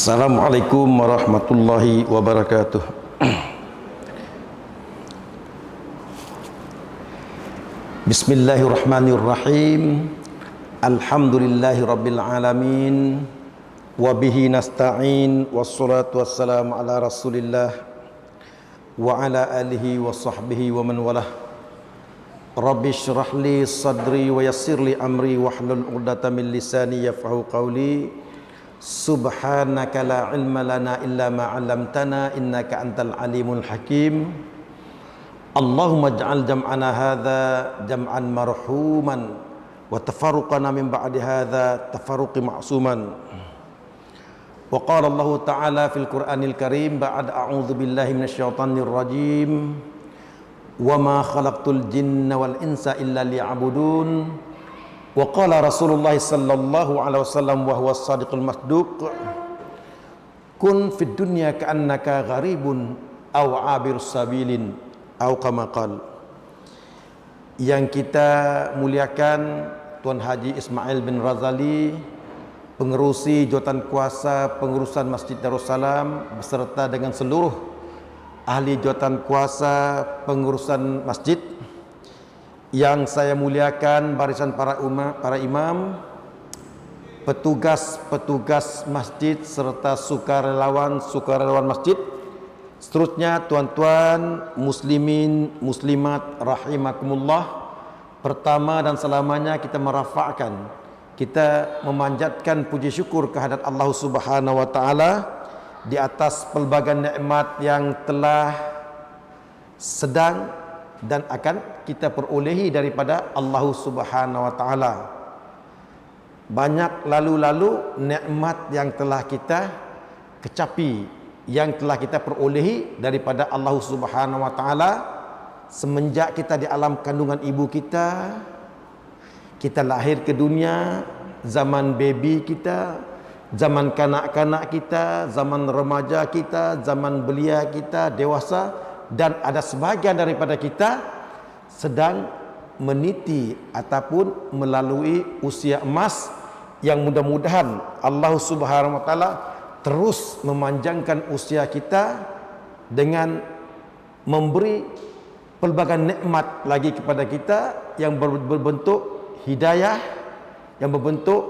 Assalamualaikum warahmatullahi wabarakatuh. Bismillahirrahmanirrahim. Alhamdulillahi rabbil alamin. Wabihi nasta'in. Wassalatu wassalamu ala rasulillah wa ala alihi wa sahbihi wa man walah. Rabbi syrah li sadri wa yassir li amri wahlul 'uqdatam min lisani yafqahu qawli. Subhanaka la ilma lana illa ma 'allamtana innaka antal alimul hakim. Allahumma ij'al jam'ana hadza jam'an marhuman wa tafarruqana min ba'di hadza tafarruqi ma'suman. Wa qala Allah ta'ala fil Qur'anil Karim ba'da a'udzu billahi minasyaitonir rajim. Wa ma khalaqtul jinna wal insa illa liya'budun. Wa qala Rasulullah sallallahu alaihi wasallam wa huwa as-sadiqul masduq, kun fid dunya ka'annaka gharibun aw 'abirus sabilin aw kama qala. Yang kita muliakan Tuan Haji Ismail bin Razali, pengerusi jawatan kuasa pengurusan Masjid Darussalam beserta dengan seluruh ahli jawatan kuasa pengurusan masjid. Yang saya muliakan barisan para imam, petugas-petugas masjid serta sukarelawan masjid. Seterusnya tuan-tuan muslimin muslimat rahimakumullah. Pertama dan selamanya kita merafa'kan, kita memanjatkan puji syukur kehadirat Allah Subhanahu wa taala di atas pelbagai nikmat yang telah sedang dan akan kita perolehi daripada Allah Subhanahu wa taala. Banyak lalu-lalu nikmat yang telah kita kecapi, yang telah kita perolehi daripada Allah Subhanahu wa taala semenjak kita di alam kandungan ibu kita, kita lahir ke dunia, zaman baby kita, zaman kanak-kanak kita, zaman remaja kita, zaman belia kita, dewasa, dan ada sebahagian daripada kita sedang meniti ataupun melalui usia emas yang mudah-mudahan Allah Subhanahu wa taala terus memanjangkan usia kita dengan memberi pelbagai nikmat lagi kepada kita yang berbentuk hidayah, yang berbentuk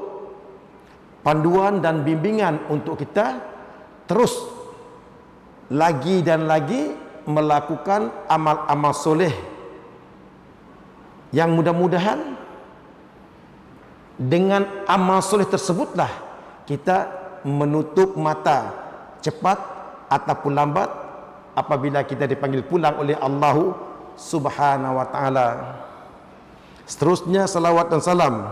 panduan dan bimbingan untuk kita terus lagi dan lagi melakukan amal-amal soleh yang mudah-mudahan dengan amal soleh tersebutlah kita menutup mata cepat ataupun lambat apabila kita dipanggil pulang oleh Allah Subhanahu wa taala. Seterusnya salawat dan salam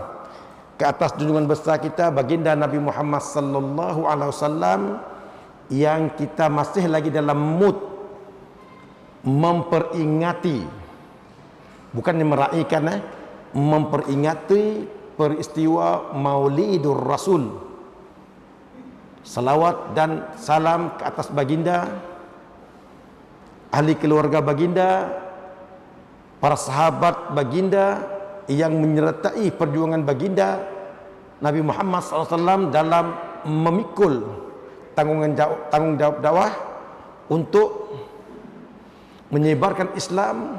ke atas junjungan besar kita baginda Nabi Muhammad sallallahu alaihi wasallam yang kita masih lagi dalam mood memperingati, bukan meraihkan, memperingati peristiwa Maulidur Rasul. Salawat dan salam ke atas baginda, ahli keluarga baginda, para sahabat baginda yang menyertai perjuangan baginda Nabi Muhammad SAW dalam memikul tanggung jawab dakwah untuk menyebarkan Islam,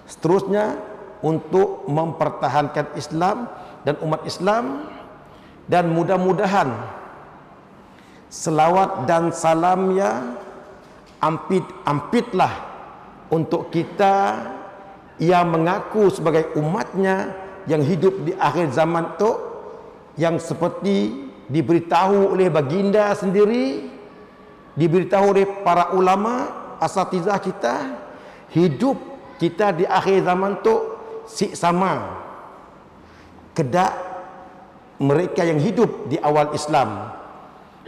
seterusnya untuk mempertahankan Islam dan umat Islam. Dan mudah-mudahan selawat dan salamnya ampitlah untuk kita yang mengaku sebagai umatnya yang hidup di akhir zaman itu, yang seperti diberitahu oleh baginda sendiri, diberitahu oleh para ulama asatizah kita, hidup kita di akhir zaman tu sama kedak mereka yang hidup di awal Islam.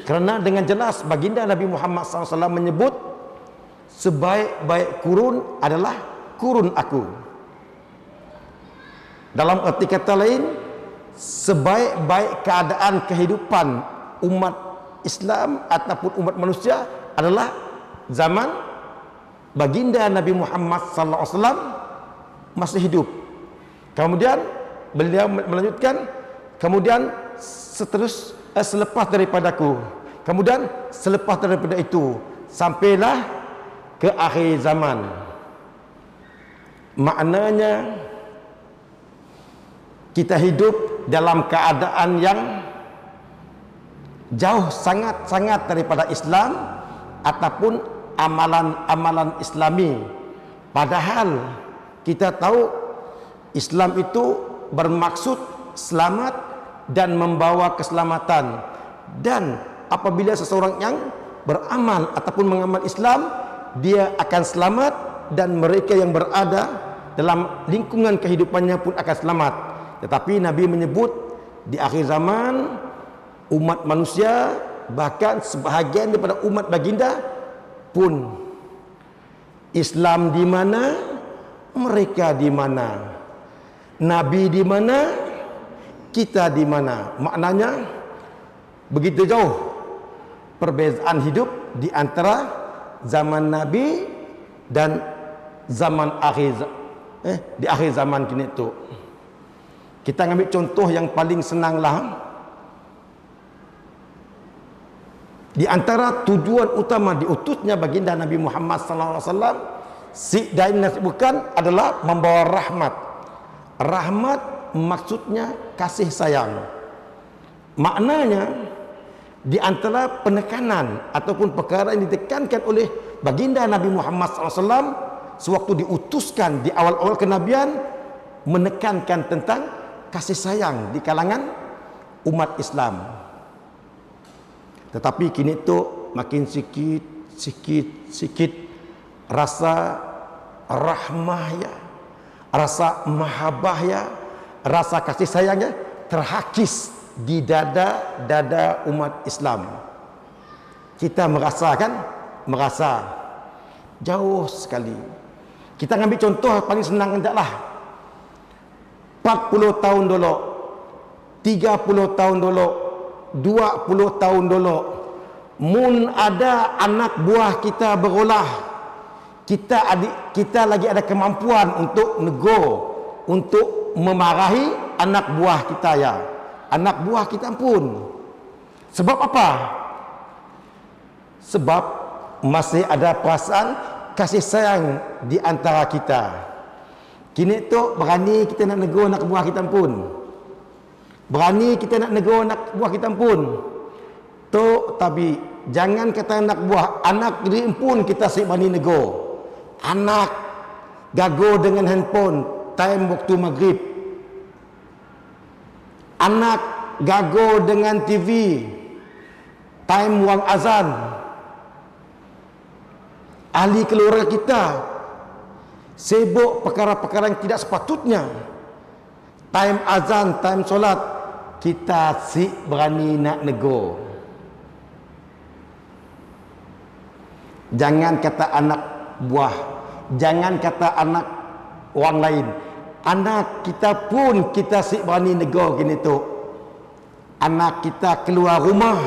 Kerana dengan jelas baginda Nabi Muhammad SAW menyebut sebaik-baik kurun adalah kurun aku. Dalam arti kata lain, sebaik-baik keadaan kehidupan umat Islam ataupun umat manusia adalah zaman baginda Nabi Muhammad sallallahu alaihi wasallam masih hidup. Kemudian beliau melanjutkan, kemudian selepas daripadaku, Kemudian selepas daripada itu sampailah ke akhir zaman. Maknanya kita hidup dalam keadaan yang jauh sangat-sangat daripada Islam ataupun amalan-amalan Islami. Padahal kita tahu Islam itu bermaksud selamat dan membawa keselamatan. Dan apabila seseorang yang beramal ataupun mengamal Islam, dia akan selamat, dan mereka yang berada dalam lingkungan kehidupannya pun akan selamat. Tetapi Nabi menyebut di akhir zaman umat manusia, bahkan sebahagian daripada umat baginda pun, Islam di mana, mereka di mana, Nabi di mana, kita di mana. Maknanya begitu jauh perbezaan hidup di antara zaman Nabi dan zaman di akhir zaman kini tu. Kita ambil contoh yang paling senanglah. Di antara tujuan utama diutusnya baginda Nabi Muhammad sallallahu alaihi wasallam, dan bukan adalah membawa rahmat. Rahmat maksudnya kasih sayang. Maknanya di antara penekanan ataupun perkara yang ditekankan oleh baginda Nabi Muhammad sallallahu alaihi wasallam sewaktu diutuskan di awal-awal kenabian, menekankan tentang kasih sayang di kalangan umat Islam. Tetapi kini tu makin sikit rasa rahmah ya, rasa mahabbah ya, rasa kasih sayangnya terhakis di dada umat Islam. Kita merasa jauh sekali. Kita ambil contoh paling senang sajalah. 40 tahun dulu, 30 tahun dulu, 20 tahun dulu, mun ada anak buah kita berolah, kita lagi ada kemampuan untuk negur, untuk memarahi anak buah kita ya. Anak buah kita pun. Sebab apa? Sebab masih ada perasaan kasih sayang di antara kita. Kini tu berani kita nak negur anak buah kita pun. Berani kita nak negur anak buah kita pun. Tapi jangan kata anak buah, anak diri pun kita berani negur. Anak gago dengan handphone time waktu maghrib. Anak gago dengan TV time wang azan. Ahli keluarga kita sibuk perkara-perkara yang tidak sepatutnya. Time azan, time solat, kita berani nak negur. Jangan kata anak buah, jangan kata anak orang lain, anak kita pun kita berani negur gini tu. Anak kita keluar rumah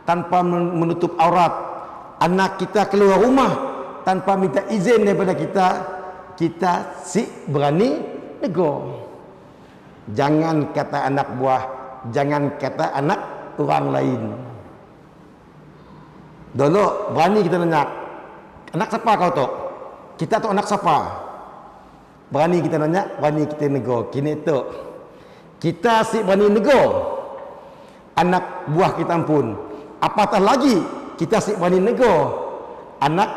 tanpa menutup aurat, anak kita keluar rumah tanpa minta izin daripada kita berani negur. Jangan kata anak buah, jangan kata anak orang lain. Dulu berani kita nanya, anak siapa kau tu? Kita tu anak siapa? Berani kita nanya, berani kita negur. Kini tu kita berani negur anak buah kita pun. Apatah lagi kita berani negur anak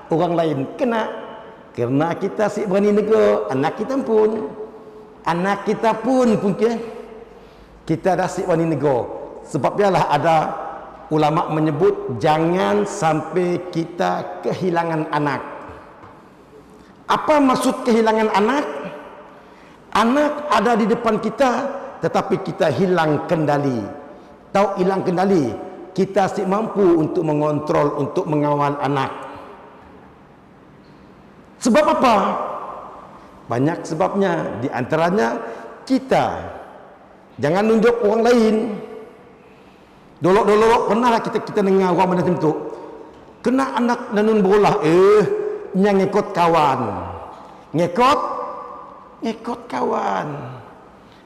orang lain. Kerana kita berani negur anak kita pun. Anak kita pun kita dah berani negur. Sebab ialah ada ulama menyebut jangan sampai kita kehilangan anak. Apa maksud kehilangan anak? Anak ada di depan kita tetapi kita hilang kendali. Tahu hilang kendali, kita mampu untuk mengontrol, untuk mengawal anak. Sebab apa? Banyak sebabnya. Di antaranya kita jangan nunjuk orang lain. Dolok-dolok pernahlah kita dengar orang macam tu. Kena anak nanun bola, yang ngikut kawan. Ngikut kawan.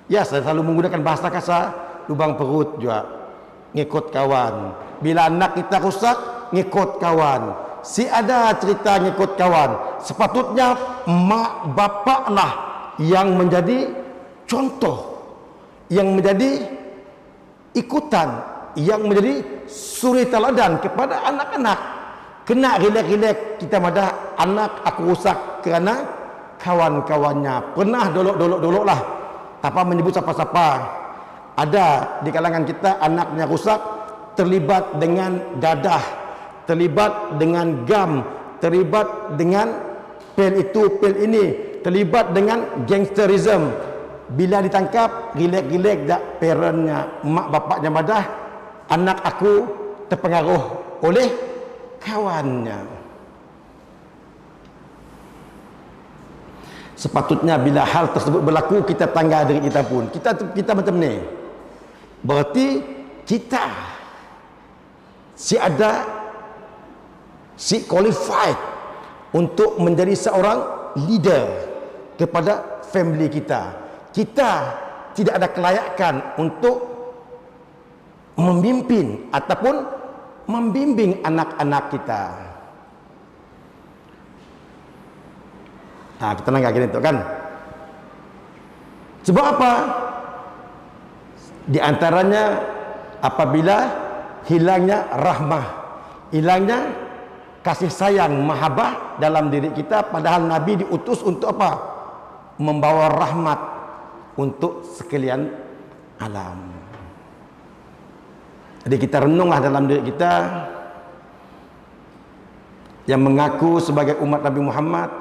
Ya, saya selalu menggunakan bahasa kasar, lubang perut juga. Ngikut kawan. Bila anak kita rusak, ngikut kawan. Si ada cerita ngikut kawan. Sepatutnya mak bapak lah yang menjadi contoh, yang menjadi ikutan, yang menjadi suri teladan kepada anak-anak. Kena rilek-rilek kita madah anak aku rusak kerana kawan-kawannya. Pernah dolok lah, tanpa menyebut siapa-siapa. Ada di kalangan kita anaknya rusak, terlibat dengan dadah, terlibat dengan gam, terlibat dengan pel itu, pel ini, terlibat dengan gangsterism. Bila ditangkap, rilek-rilek dak parentnya, mak bapaknya madah, anak aku terpengaruh oleh kawannya. Sepatutnya bila hal tersebut berlaku, kita tangga diri kita pun. Kita macam ni. Berarti kita si qualified untuk menjadi seorang leader kepada family kita. Kita tidak ada kelayakan untuk memimpin ataupun membimbing anak-anak kita. Nah, kita nangga gini tu kan. Sebab apa? Di antaranya apabila hilangnya rahmah, hilangnya kasih sayang, mahabbah dalam diri kita, padahal Nabi diutus untuk apa? Membawa rahmat untuk sekalian alam. Jadi kita renunglah dalam diri kita yang mengaku sebagai umat Nabi Muhammad,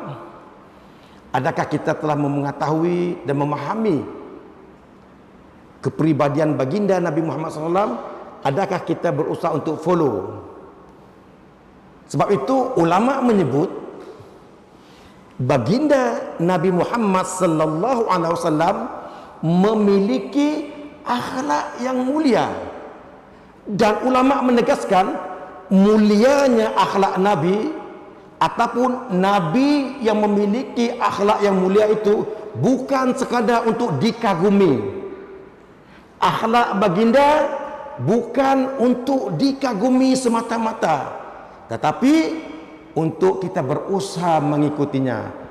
adakah kita telah mengetahui dan memahami kepribadian baginda Nabi Muhammad SAW? Adakah kita berusaha untuk follow? Sebab itu ulama menyebut baginda Nabi Muhammad SAW memiliki akhlak yang mulia, dan ulama menegaskan mulianya akhlak Nabi ataupun Nabi yang memiliki akhlak yang mulia itu bukan sekadar untuk dikagumi. Akhlak baginda bukan untuk dikagumi semata-mata, tetapi untuk kita berusaha mengikutinya.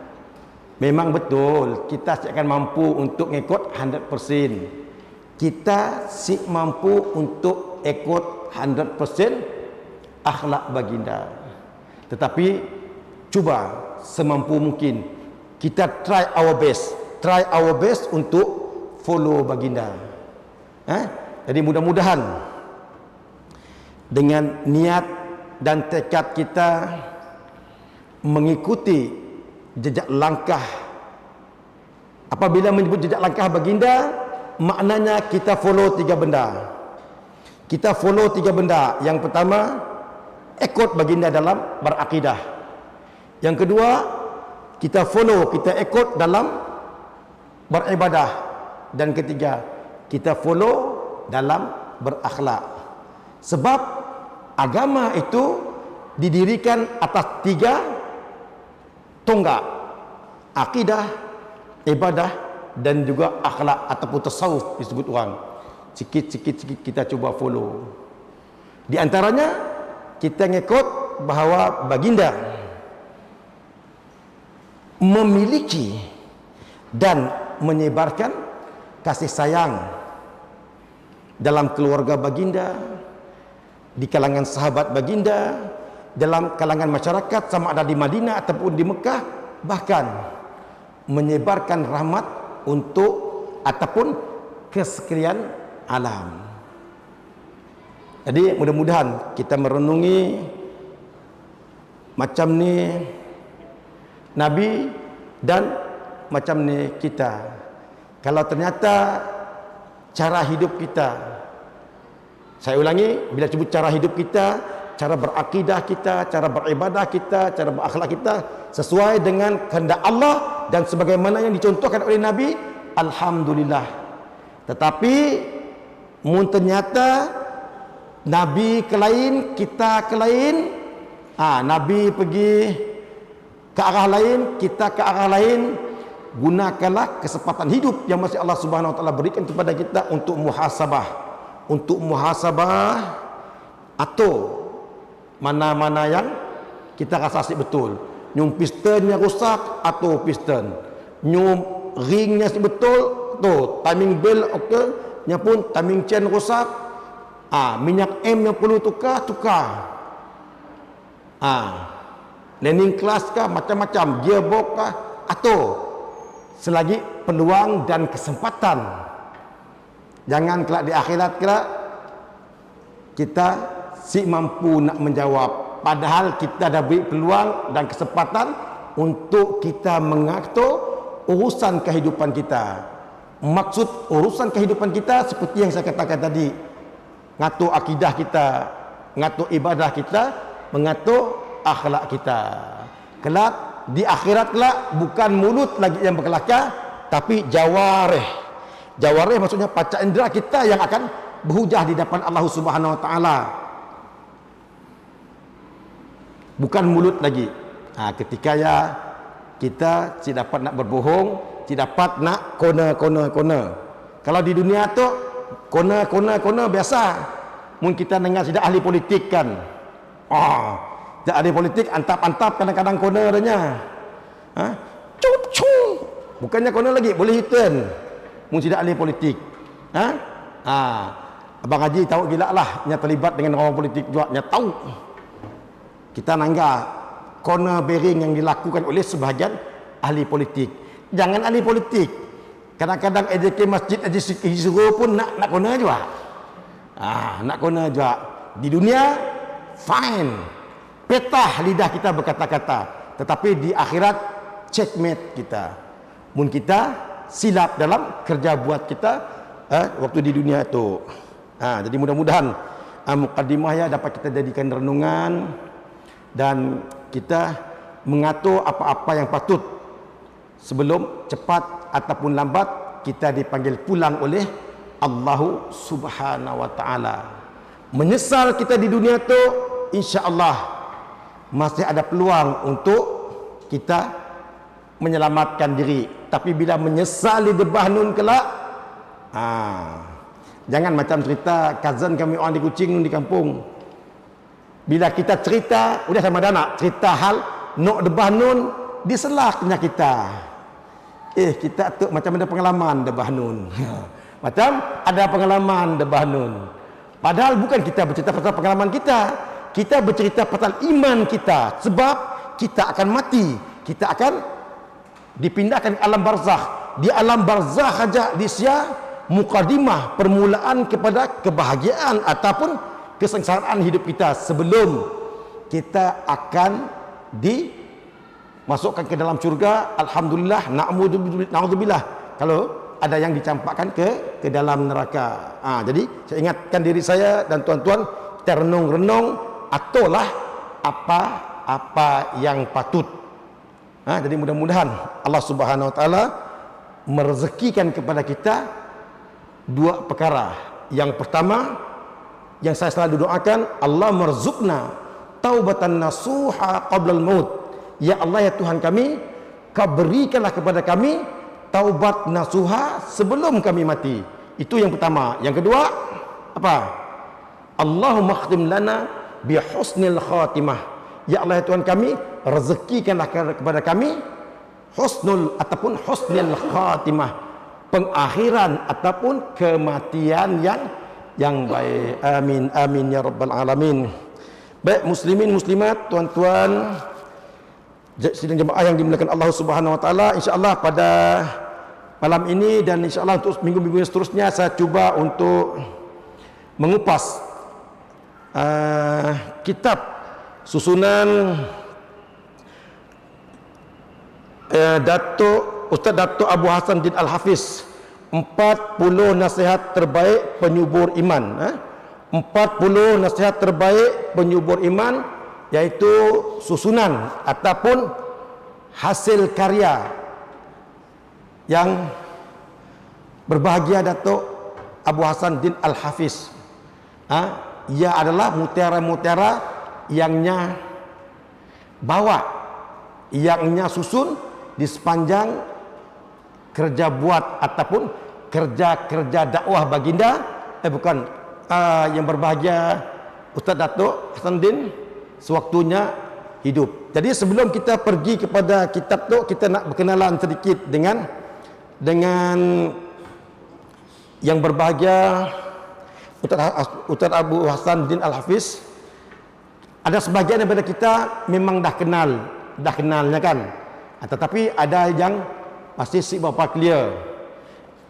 Memang betul kita tidak akan mampu untuk mengikut 100%. Kita si mampu untuk ikut 100% akhlak baginda. Tetapi cuba semampu mungkin kita try our best untuk follow baginda. Jadi mudah-mudahan dengan niat dan tekad kita mengikuti jejak langkah. Apabila menyebut jejak langkah baginda, maknanya kita follow 3 benda. Kita follow 3 benda. Yang pertama, ikut baginda dalam berakidah. Yang kedua, kita ikut dalam beribadah. Dan ketiga, kita follow dalam berakhlak. Sebab agama itu didirikan atas 3 tonggak: akidah, ibadah, dan juga akhlak ataupun tasawuf disebut orang. Sikit-sikit kita cuba follow. Di antaranya kita ngikut bahawa baginda memiliki dan menyebarkan kasih sayang dalam keluarga baginda, di kalangan sahabat baginda, dalam kalangan masyarakat sama ada di Madinah ataupun di Mekah, bahkan menyebarkan rahmat untuk ataupun kesekalian alam. Jadi mudah-mudahan kita merenungi macam ni Nabi dan macam ni kita. Kalau ternyata cara hidup kita, saya ulangi, bila sebut cara hidup kita, cara berakidah kita, cara beribadah kita, cara berakhlak kita sesuai dengan kehendak Allah dan sebagaimana yang dicontohkan oleh Nabi, alhamdulillah. Tetapi mun ternyata Nabi ke lain, kita ke lain, Nabi pergi ke arah lain, kita ke arah lain, gunakanlah kesempatan hidup yang masih Allah Subhanahu wa taala berikan kepada kita untuk muhasabah atau mana-mana yang kita rasa asyik betul. Nyum pistonnya rusak atau piston, nyum ringnya asyik betul tu, timing belt okey, nya pun timing chain rusak. Minyak M yang perlu tukar. Landing class kah, macam-macam, gearbox kah, atau selagi peluang dan kesempatan. Jangan kelak di akhirat kelak kita si mampu nak menjawab, padahal kita dah beri peluang dan kesempatan untuk kita mengatur urusan kehidupan kita. Maksud urusan kehidupan kita seperti yang saya katakan tadi, ngatur akidah kita, ngatur ibadah kita, mengatur akhlak kita. Kelak di akhirat kelak bukan mulut lagi yang berkelakar, tapi jawarih. Jawarih maksudnya panca indera kita yang akan berhujah di depan Allah Subhanahu wa taala. Bukan mulut lagi. Ketika ya kita tidak dapat nak berbohong, tidak dapat nak kona. Kalau di dunia tu kona biasa. Mungkin kita dengar tidak ahli politik kan. Tidak ahli politik antap-antap kadang-kadang kona adanya. Cup. Bukannya kona lagi, boleh hitan. Mungkin tidak ahli politik. Abang Haji tahu gila lah, nya terlibat dengan orang politik juga, nya tahu. Kita nanggah corner bearing yang dilakukan oleh sebahagian ahli politik. Jangan ahli politik. Kadang-kadang AJK Masjid Haji Suruh pun nak corner juga. Nak corner juga. Di dunia fine. Petah lidah kita berkata-kata, tetapi di akhirat checkmate kita. Mun kita silap dalam kerja buat kita waktu di dunia itu. Jadi mudah-mudahan mukaddimah ya dapat kita jadikan renungan dan kita mengatur apa-apa yang patut sebelum cepat ataupun lambat kita dipanggil pulang oleh Allah Subhanahu wa taala. Menyesal kita di dunia itu, insya-Allah masih ada peluang untuk kita menyelamatkan diri. Tapi bila menyesal di Bahnun kelak, jangan macam cerita cousin kami orang di Kuching di kampung. Bila kita cerita, udah sama dah nak cerita hal nok debah nun diselaknya kita. Kita tu macam ada pengalaman debah nun. Macam ada pengalaman debah nun. Padahal bukan kita bercerita pasal pengalaman kita. Kita bercerita pasal iman kita. Sebab kita akan mati. Kita akan dipindahkan ke alam barzakh. Di alam barzakh saja disia mukadimah permulaan kepada kebahagiaan ataupun kesengsaraan hidup kita sebelum kita akan dimasukkan ke dalam syurga. Alhamdulillah, na'udzubillah kalau ada yang dicampakkan ke dalam neraka. Jadi saya ingatkan diri saya dan tuan-tuan, kita renung-renung atulah apa yang patut. Jadi mudah-mudahan Allah Subhanahu wa taala merezekikan kepada kita dua perkara. Yang pertama yang saya selalu doakan, Allah merzukna taubatan nasuha qablal maut. Ya Allah, ya Tuhan kami, Kau berikanlah kepada kami taubat nasuha sebelum kami mati. Itu yang pertama. Yang kedua apa? Allahumma khtim lana bi husnil khatimah. Ya Allah, ya Tuhan kami, rezekikanlah kepada kami husnul ataupun husnil khatimah, pengakhiran ataupun kematian yang baik. Amin amin ya rabbal alamin. Baik muslimin muslimat, tuan-tuan sidang jemaah yang dimuliakan Allah Subhanahu wa taala, insyaallah pada malam ini dan insyaallah untuk minggu-minggu seterusnya saya cuba untuk mengupas kitab susunan Ustaz Dato' Abu Hasan Din Al-Hafiz, 40 nasihat terbaik penyubur iman. 40 nasihat terbaik penyubur iman, yaitu susunan ataupun hasil karya yang berbahagia Dato' Abu Hasan Din Al-Hafiz. Ia adalah mutiara-mutiara yangnya bawa, yangnya susun di sepanjang kerja buat ataupun kerja-kerja dakwah baginda yang berbahagia Ustaz Datuk Hasanuddin sewaktunya hidup. Jadi sebelum kita pergi kepada kitab tu, kita nak berkenalan sedikit dengan yang berbahagia Ustaz Abu Hasanuddin Al-Hafiz. Ada sebahagian daripada kita memang dah kenalnya kan. Tetapi ada yang masih si bapa clear.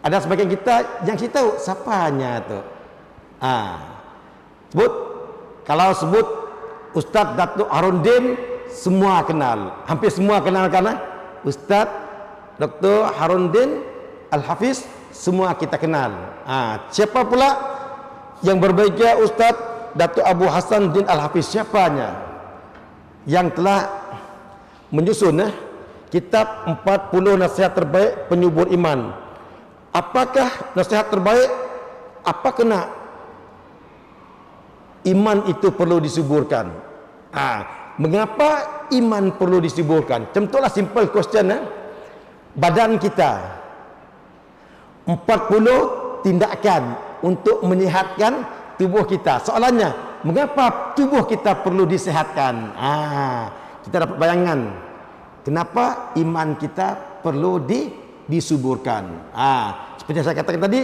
Ada sebagian kita yang kita tahu siapanya tu. Sebut, kalau sebut Ustaz Datuk Haruddin, semua kenal, hampir semua kenal kan? Ustaz Dr. Haruddin Al-Hafiz, semua kita kenal. Siapa pula yang berbahagia Ustaz Datuk Abu Hasanuddin Al-Hafiz? Siapanya? Yang telah menyusun kitab 40 nasihat terbaik penyubur iman. Apakah nasihat terbaik? Apa kena iman itu perlu disuburkan? Mengapa iman perlu disuburkan? Contohlah simple question. Badan kita 40 tindakan untuk menyihatkan tubuh kita. Soalannya, mengapa tubuh kita perlu disehatkan? Kita dapat bayangan kenapa iman kita perlu disuburkan. Seperti yang saya katakan tadi,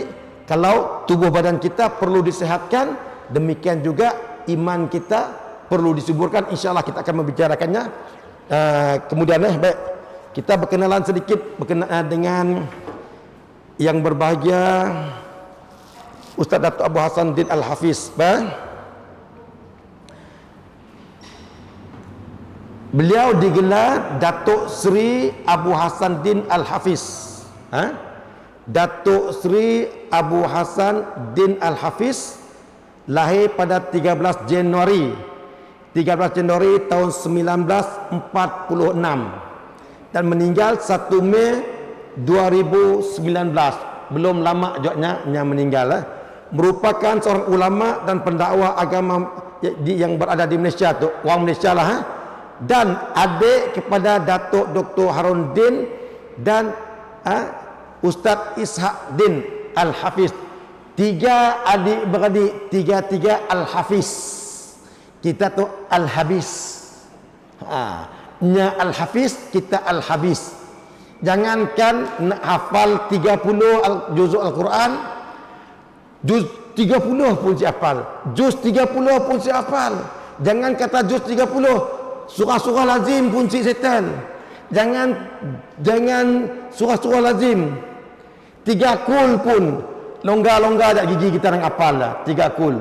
kalau tubuh badan kita perlu disehatkan, demikian juga iman kita perlu disuburkan. InsyaAllah kita akan membicarakannya kemudian. Baik, kita berkenalan sedikit dengan yang berbahagia Ustaz Datuk Abu Hasanuddin Al-Hafiz. Beliau digelar Datuk Seri Abu Hasanuddin Al-Hafiz. Datuk Seri Abu Hasanuddin Al-Hafiz lahir pada 13 Januari tahun 1946 dan meninggal 1 Mei 2019. Belum lama juga meninggal. Merupakan seorang ulama dan pendakwah agama yang berada di Malaysia tu, orang Malaysia lah. Dan adik kepada Datuk Dr. Haruddin dan Ustaz Ishaquddin Al-Hafiz. 3 adik-beradik, 3 Al-Hafiz. Kita tu Al-Habis. Nya Al-Hafiz, kita Al-Habis. Jangankan nak hafal 30 juzuk Al-Quran, juz 30 pun si hafal, juz 30 pun si hafal. Jangan kata juz 30, surah-surah lazim pun si setan. Jangan surah-surah lazim, 3 kul pun longgar-longgar dak gigi kita nak hafal lah 3 kul.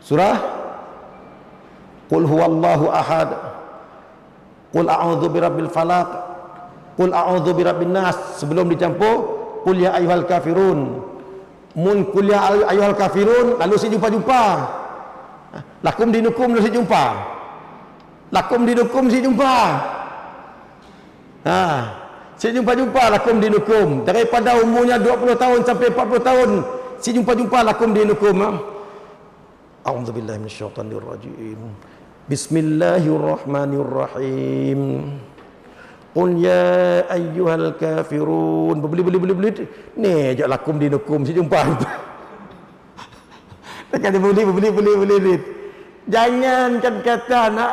Surah Qul huwallahu ahad, Qul a'udzu birabbil falaq, Qul a'udzu birabbin nas. Sebelum dicampur Qul ya ayyuhal kafirun. Mun Qul ya ayyuhal kafirun lalu si jumpa. Lakum dinukum lalu si jumpa. Lakum dinukum si jumpa. Si jumpa lakum dinukum. Daripada umurnya 20 tahun sampai 40 tahun si jumpa lakum dinukum. A'udzubillahi minasyaitonir rajim. Bismillahirrahmanirrahim. Qul ya ayyuhal kafirun. Beli. Ni ajak lakum dinukum si jumpa. Kata beli. Jangankan kata nak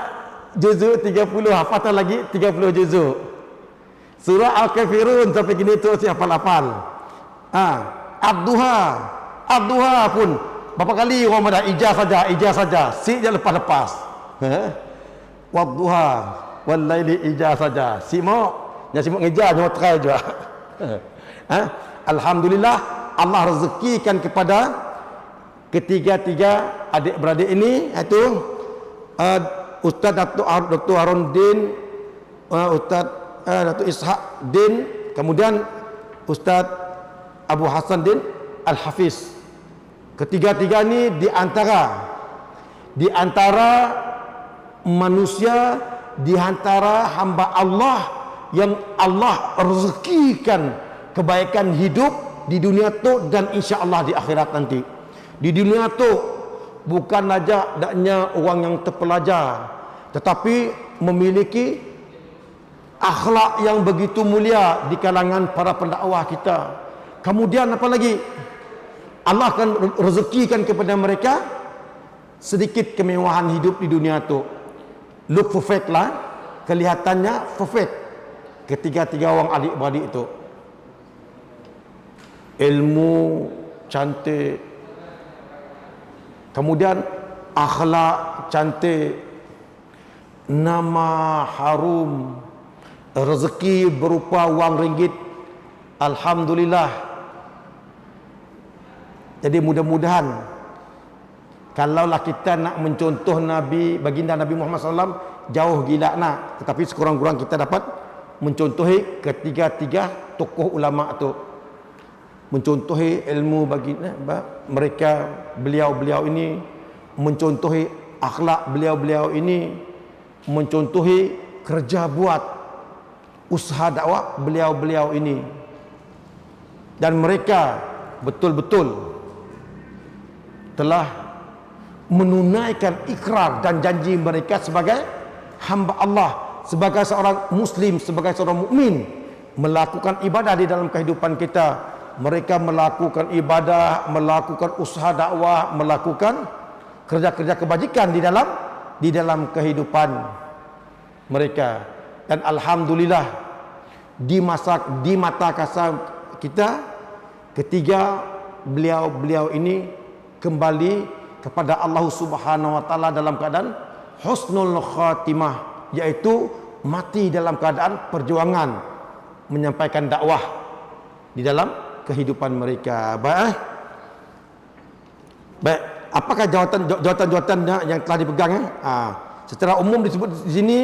juzuk 30 hafal lagi 30 juzuk. Surah Al-Kafirun sampai gini tu si hafal-hafal. Ad-Duha pun berapa kali orang ada ijaz saja. Si je lepas. Wad-duha wal laili ijaz saja. Simak ngejar nyawa try juga. Alhamdulillah Allah rezekikan kepada ketiga-tiga adik-beradik ini, iaitu Ustaz Dr. Haruddin, Ustaz Dr. Ishaquddin, kemudian Ustaz Abu Hasanuddin Al-Hafiz. Ketiga-tiga ini di antara manusia, di antara hamba Allah yang Allah rezekikan kebaikan hidup di dunia tu dan insya-Allah di akhirat nanti. Di dunia tu bukan saja daknya orang yang terpelajar, tetapi memiliki akhlak yang begitu mulia di kalangan para pendakwah kita. Kemudian apa lagi? Allah akan rezekikan kepada mereka sedikit kemewahan hidup di dunia tu. Look perfect lah, kelihatannya perfect. Ketiga-tiga orang adik-beradik itu, ilmu cantik, kemudian akhlak cantik, nama harum, rezeki berupa wang ringgit, alhamdulillah. Jadi mudah-mudahan kalaulah kita nak mencontoh Nabi, baginda Nabi Muhammad SAW, jauh gila nak, tetapi sekurang-kurang kita dapat mencontohi ketiga-tiga tokoh ulama tu, mencontohi ilmu baginda mereka, beliau-beliau ini, mencontohi akhlak beliau-beliau ini, mencontohi kerja buat usaha dakwah beliau-beliau ini, dan mereka betul-betul telah menunaikan ikrar dan janji mereka sebagai hamba Allah, sebagai seorang muslim, sebagai seorang mukmin, melakukan ibadah di dalam kehidupan kita. Mereka melakukan ibadah, melakukan usaha dakwah, melakukan kerja-kerja kebajikan di dalam kehidupan mereka. Dan alhamdulillah, di mata kasar kita, ketiga beliau ini kembali kepada Allah Subhanahu wa taala dalam keadaan husnul khatimah, yaitu mati dalam keadaan perjuangan menyampaikan dakwah di dalam kehidupan mereka. Baik, apakah jawatan-jawatannya yang telah dipegang? Secara umum disebut di sini,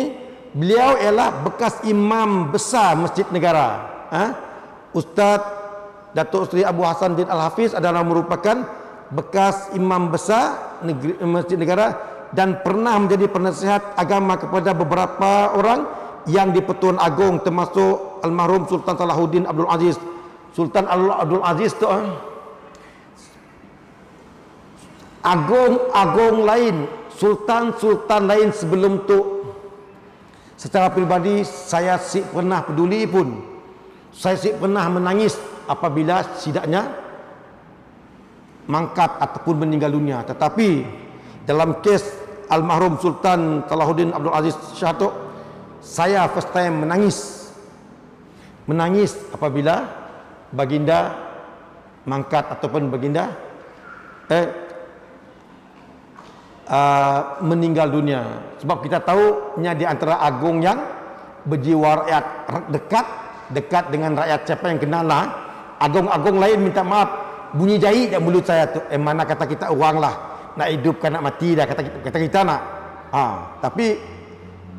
beliau ialah bekas imam besar Masjid Negara. Ustaz Datuk Seri Abu Hassan bin Al-Hafiz adalah merupakan bekas imam besar Masjid Negara dan pernah menjadi penasihat agama kepada beberapa orang yang di-Pertuan Agong, termasuk almarhum Sultan Salahuddin Abdul Aziz. Sultan Abdul Aziz tu agung lain, sultan lain sebelum tu. Secara pribadi saya pernah peduli pun, saya pernah menangis apabila sidaknya mangkat ataupun meninggal dunia. Tetapi dalam kes almarhum Sultan Salahuddin Abdul Aziz Shah tu, saya first time menangis apabila baginda mangkat ataupun baginda meninggal dunia. Sebab kita tahu nya di antara agung yang berjiwa rakyat, dekat dengan rakyat. Siapa yang kenal lah, agung-agung lain minta maaf, bunyi jahit dan mulut saya tu, mana kata kita orang lah, nak hidup kan nak mati dah, kata kita nak. Tapi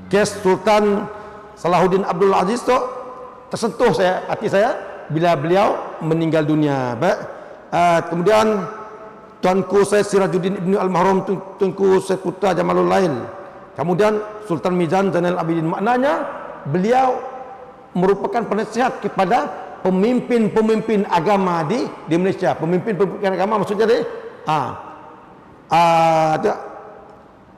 kes Sultan Salahuddin Abdul Aziz tu tersentuh hati saya bila beliau meninggal dunia. Kemudian Tuanku Syed Sirajuddin Ibnu Al-Mahrum, Tuanku Syed Putra Jamalul Lail, kemudian Sultan Mizan Zainal Abidin. Maknanya beliau merupakan penasihat kepada pemimpin-pemimpin agama di Malaysia. Pemimpin-pemimpin agama maksudnya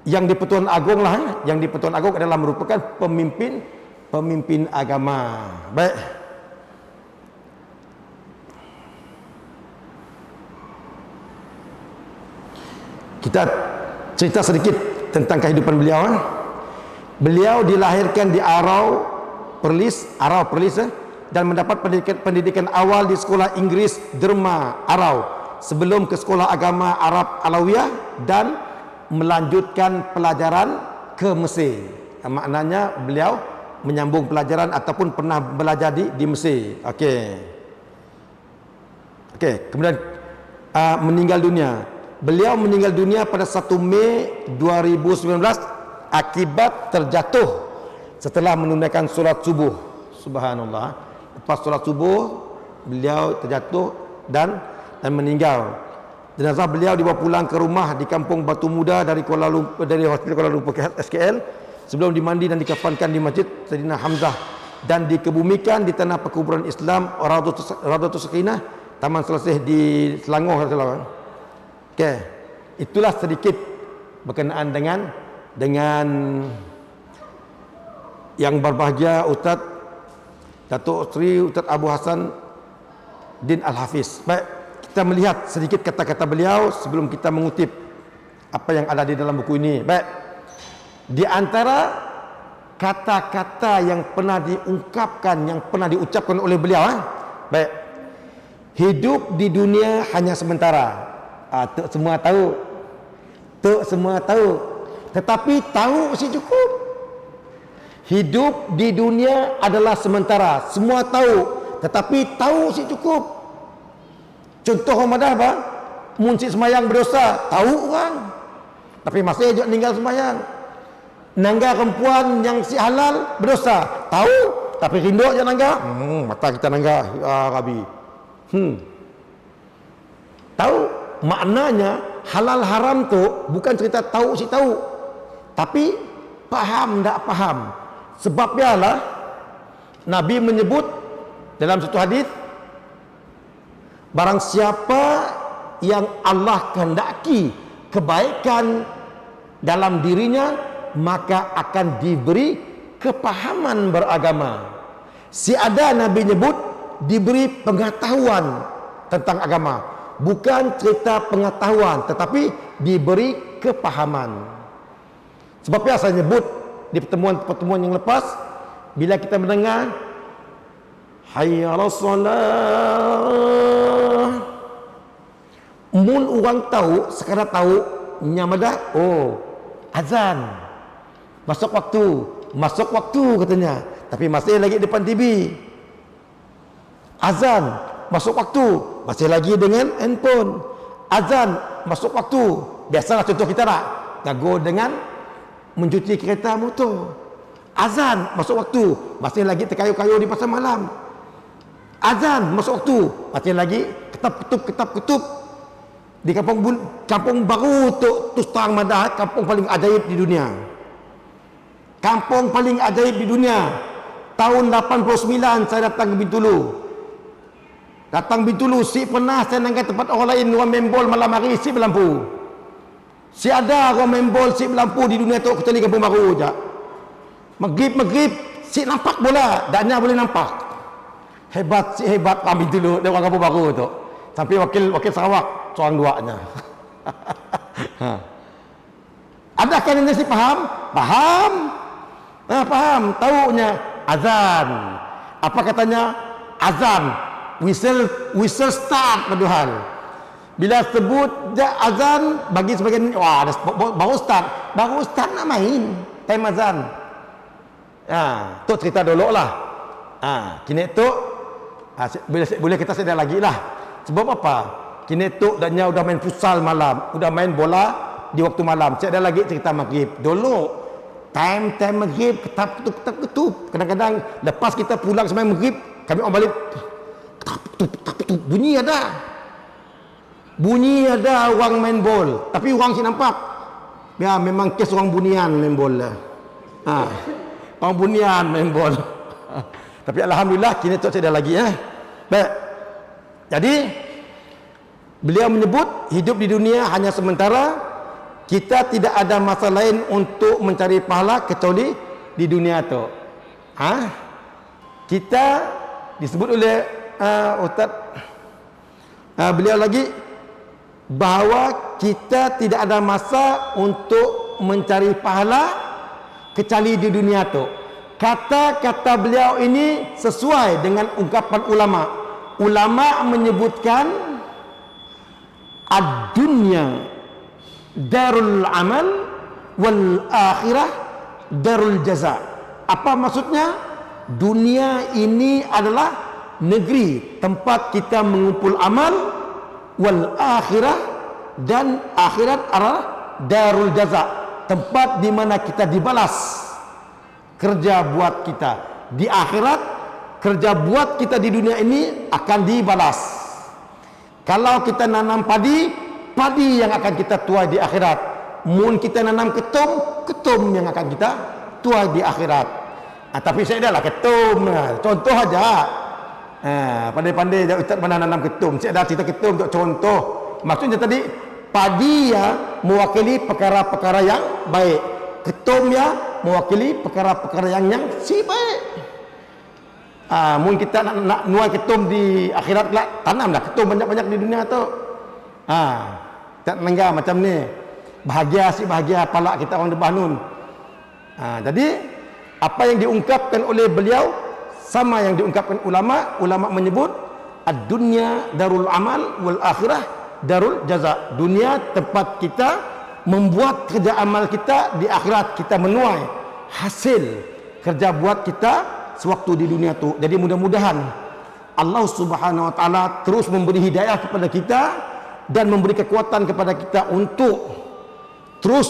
yang di Pertuan Agong lah, yang di Pertuan Agong adalah merupakan pemimpin agama. Baik. Kita cerita sedikit tentang kehidupan beliau. Beliau dilahirkan di Arau Perlis, dan mendapat pendidikan awal di sekolah Inggris Derma Arau sebelum ke sekolah agama Arab Alawiyah dan melanjutkan pelajaran ke Mesir. Maknanya beliau menyambung pelajaran ataupun pernah belajar di Mesir. Okey. Kemudian meninggal dunia. Beliau meninggal dunia pada 1 Mei 2019 akibat terjatuh setelah menunaikan solat subuh. Subhanallah. Lepas solat subuh beliau terjatuh dan meninggal. Jenazah beliau dibawa pulang ke rumah di Kampung Batu Muda dari Hospital Kuala Lumpur SKL sebelum dimandi dan dikafankan di Masjid Saidina Hamzah dan dikebumikan di tanah perkuburan Islam Raudatus Sakinah, Taman Selasih di Selangor. Itulah sedikit berkenaan dengan yang berbahagia Ustaz Datuk Seri Ustaz Abu Hassan Din Al-Hafiz. Baik, kita melihat sedikit kata-kata beliau sebelum kita mengutip apa yang ada di dalam buku ini. Baik. Di antara kata-kata yang pernah diungkapkan, yang pernah diucapkan oleh beliau, baik. Hidup di dunia hanya sementara. Tok semua tahu. Tok semua tahu. Tetapi tahu si cukup. Hidup di dunia adalah sementara. Semua tahu. Tetapi tahu si cukup. Contoh Ramadan apa? Muncik semayang berdosa, tahu orang. Tapi masih juga tinggal semayang. Nangga perempuan yang si halal berdosa, tahu. Tapi rinduk je nangga. Mata kita nangga, Rabi. Tahu. Maknanya halal haram tu bukan cerita tahu si tahu. Tapi faham tak faham. Sebabnya lah Nabi menyebut dalam satu hadis, barang siapa yang Allah kehendaki kebaikan dalam dirinya, maka akan diberi kepahaman beragama. Si ada Nabi nyebut diberi pengetahuan tentang agama, bukan cerita pengetahuan, tetapi diberi kepahaman. Sebabnya saya nyebut di pertemuan-pertemuan yang lepas, bila kita mendengar hayya 'alas salah, mun orang tahu, sekadar tahu nyamadah, oh azan masuk waktu katanya, tapi masih lagi depan TV. Azan masuk waktu, masih lagi dengan handphone. Azan masuk waktu, biasalah contoh kita nak gago dengan mencuci kereta motor. Azan masuk waktu, masih lagi terkayu-kayu di pasar malam. Azan masuk waktu, masih lagi ketap-ketup di kampung baru tu Stang Madah, kampung paling ajaib di dunia. Kampung paling ajaib di dunia. Tahun 89 saya datang ke Bintulu. Si pernah saya nangkai tempat orang lain orang membol malam hari si berlampu. Si ada orang membol si berlampu di dunia tu kecuali kampung baru je. Maghrib si nampak bola, daknya boleh nampak. Hebat kami dulu dia orang kampung baru tu. Sampai wakil Sarawak seorang duanya. Adakah ini si faham? Faham. Taunya azan. Apa katanya? Azan. Whistle start padahal. Bila sebut dia azan, bagi sebagian baru start nak main time azan. Tu cerita dulu lah. Kini tu boleh kita sedar lagi lah. Sebab apa? Kini tu danya udah main futsal malam, udah main bola di waktu malam. Saya ada lagi cerita maghrib. Dulu time maghrib ketap-ketup. Kadang-kadang lepas kita pulang semai maghrib, kami orang balik ketap-ketup. Bunyi ada orang main bol, tapi orang si nampak. Ya memang kes orang bunian main bol lah. Orang bunian main bol. Tapi alhamdulillah kini tu saya ada lagi Baik. Jadi beliau menyebut hidup di dunia hanya sementara. Kita tidak ada masa lain untuk mencari pahala kecuali di dunia tu. Kita disebut oleh Ustaz beliau lagi bahawa kita tidak ada masa untuk mencari pahala kecuali di dunia tu. Kata-kata beliau ini sesuai dengan ungkapan ulama. Ulama menyebutkan ad-dunya darul amal wal akhirah darul jaza. Apa maksudnya? Dunia ini adalah negeri tempat kita mengumpul amal, wal akhirah, dan akhirat adalah darul jaza, tempat di mana kita dibalas kerja buat kita. Di akhirat kerja buat kita di dunia ini akan dibalas. Kalau kita nanam padi yang akan kita tuai di akhirat. Mun kita nanam ketum yang akan kita tuai di akhirat. Tapi saya dah lah ketum. Contoh aja. Pandai-pandai dia Ustaz mana nanam ketum. Saya dah cerita ketum untuk contoh. Maksudnya tadi padi mewakili perkara-perkara yang baik. Ketum mewakili perkara-perkara yang si baik. Mungkin kita nak nuai ketum di akhirat lah, tanamlah ketum banyak-banyak di dunia tu. Tak nenggah macam ni. Bahagia si bahagia palak kita orang debah nun. Jadi apa yang diungkapkan oleh beliau sama yang diungkapkan ulama. Ulama menyebut ad-dunya darul amal wal akhirah darul jaza. Dunia tempat kita membuat kerja amal kita, di akhirat kita menuai hasil kerja buat kita sewaktu di dunia tu. Jadi mudah-mudahan Allah Subhanahu wa taala terus memberi hidayah kepada kita dan memberi kekuatan kepada kita untuk terus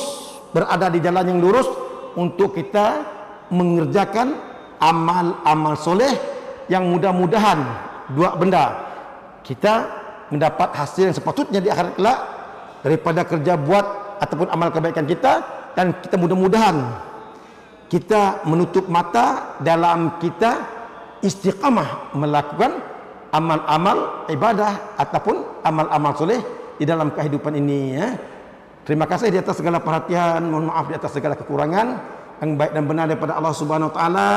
berada di jalan yang lurus, untuk kita mengerjakan amal-amal soleh yang mudah-mudahan dua benda, kita mendapat hasil yang sepatutnya di akhirat kelak daripada kerja buat ataupun amal kebaikan kita, dan kita mudah-mudahan kita menutup mata dalam kita istiqamah melakukan amal-amal ibadah ataupun amal-amal soleh di dalam kehidupan ini, ya. Terima kasih di atas segala perhatian, mohon maaf di atas segala kekurangan. Yang baik dan benar daripada Allah Subhanahu wa taala,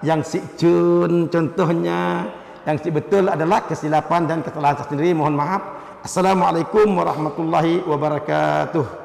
yang si cun contohnya, yang si betul adalah kesilapan dan kesalahan saya sendiri, mohon maaf. Assalamualaikum warahmatullahi wabarakatuh.